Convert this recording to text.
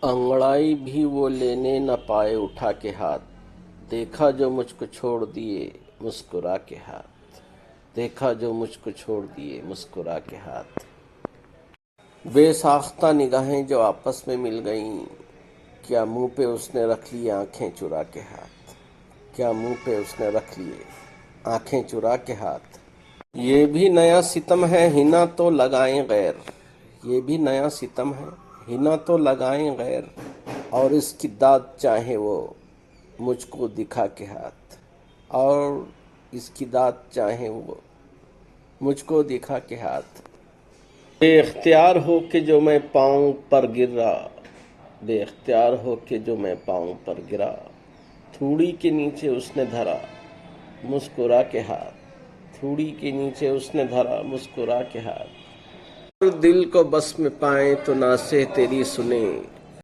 अंगड़ाई भी वो लेने न पाए उठा के हाथ, देखा जो मुझको छोड़ दिए मुस्कुरा के हाथ, देखा जो मुझको छोड़ दिए मुस्कुरा के हाथ। बेसाख्ता निगाहें जो आपस में मिल गईं, क्या मुंह पे उसने रख ली आंखें चुरा के हाथ, क्या मुंह पे उसने रख लिए आंखें चुरा के हाथ। ये भी नया सितम है हिना तो लगाएं गैर, ये भी नया सितम है हिना तो लगाएं गैर, और इसकी दाद चाहे वो मुझको दिखा के हाथ, और इसकी दाद चाहे वो मुझको दिखा के हाथ। बेख्तियार हो के जो मैं पाँव पर गिरा, बेख्तियार हो के जो मैं पाँव पर गिरा, थूड़ी के नीचे उसने धरा मुस्कुरा के हाथ, थूड़ी के नीचे उसने धरा मुस्कुरा के हाथ। दिल को बस में पाए तो नासे तेरी सुने,